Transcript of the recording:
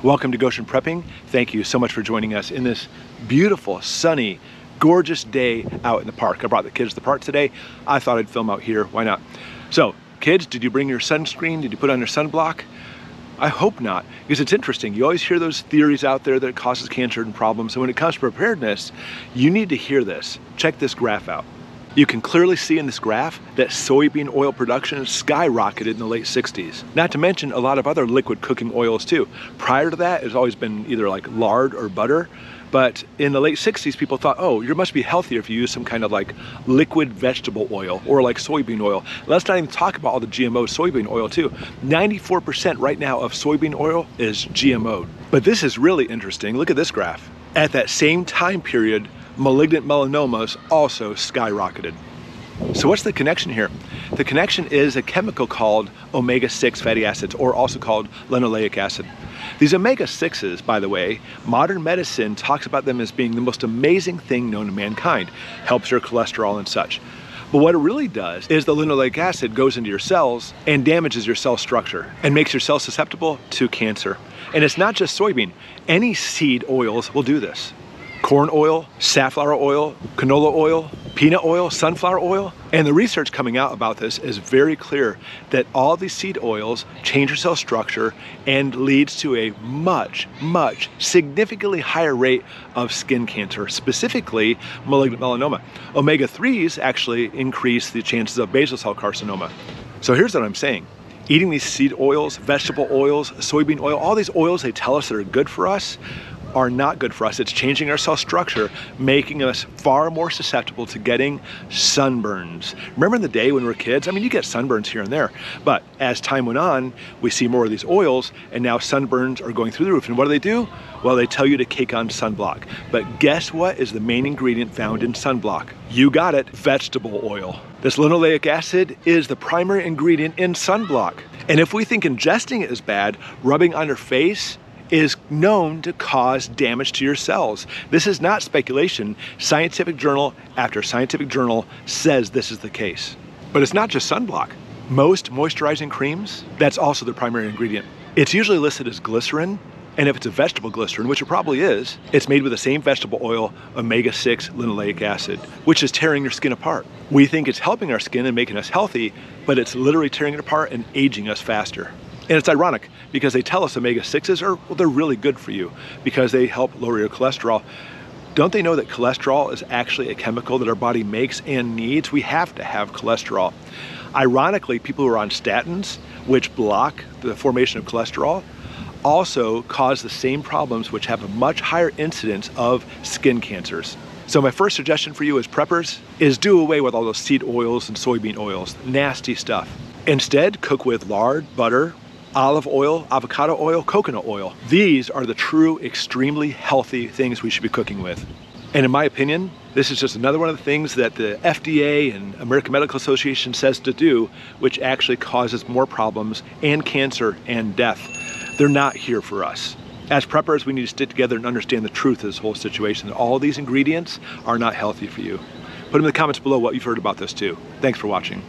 Welcome to Goshen Prepping. Thank you so much for joining us in this beautiful, sunny, gorgeous day out in the park. I brought the kids to the park today. I thought I'd film out here. Why not? So, kids, did you bring your sunscreen? Did you put on your sunblock? I hope not, because it's interesting. You always hear those theories out there that it causes cancer and problems. And when it comes to preparedness, you need to hear this. Check this graph out. You can clearly see in this graph that soybean oil production skyrocketed in the late 60s. Not to mention a lot of other liquid cooking oils too. Prior to that, it's always been either like lard or butter. But in the late 60s, people thought, oh, you must be healthier if you use some kind of like liquid vegetable oil or like soybean oil. Let's not even talk about all the GMO soybean oil too. 94% right now of soybean oil is GMO'd. But this is really interesting. Look at this graph. At that same time period, malignant melanomas also skyrocketed. So what's the connection here? The connection is a chemical called omega-6 fatty acids, or also called linoleic acid. These omega-6s, by the way, modern medicine talks about them as being the most amazing thing known to mankind. Helps your cholesterol and such. But what it really does is the linoleic acid goes into your cells and damages your cell structure and makes your cells susceptible to cancer. And it's not just soybean. Any seed oils will do this. Corn oil, safflower oil, canola oil, peanut oil, sunflower oil. And the research coming out about this is very clear that all these seed oils change your cell structure and leads to a much, significantly higher rate of skin cancer, specifically malignant melanoma. Omega-3s actually increase the chances of basal cell carcinoma. So here's what I'm saying. Eating these seed oils, vegetable oils, soybean oil, all these oils they tell us that are good for us, are not good for us. It's changing our cell structure, making us far more susceptible to getting sunburns. Remember in the day when we were kids? I mean, you get sunburns here and there, but as time went on, we see more of these oils, and now sunburns are going through the roof. And what do? Well, they tell you to cake on sunblock. But guess what is the main ingredient found in sunblock? You got it, vegetable oil. This linoleic acid is the primary ingredient in sunblock. And if we think ingesting it is bad, rubbing on your face is known to cause damage to your cells. This is not speculation. Scientific journal after scientific journal says this is the case. But it's not just sunblock. Most moisturizing creams, that's also the primary ingredient. It's usually listed as glycerin, and if it's a vegetable glycerin, which it probably is, it's made with the same vegetable oil, omega-6 linoleic acid, which is tearing your skin apart. We think it's helping our skin and making us healthy, but it's literally tearing it apart and aging us faster. And it's ironic because they tell us omega-6s are, well, they're really good for you because they help lower your cholesterol. Don't they know that cholesterol is actually a chemical that our body makes and needs? We have to have cholesterol. Ironically, people who are on statins, which block the formation of cholesterol, also cause the same problems, which have a much higher incidence of skin cancers. So my first suggestion for you as preppers is do away with all those seed oils and soybean oils, nasty stuff. Instead, cook with lard, butter, olive oil, avocado oil, coconut oil. These are the true, extremely healthy things we should be cooking with. And in my opinion, this is just another one of the things that the FDA and American Medical Association says to do, which actually causes more problems and cancer and death. They're not here for us. As preppers, we need to stick together and understand the truth of this whole situation. All these ingredients are not healthy for you. Put in the comments below what you've heard about this too. Thanks for watching.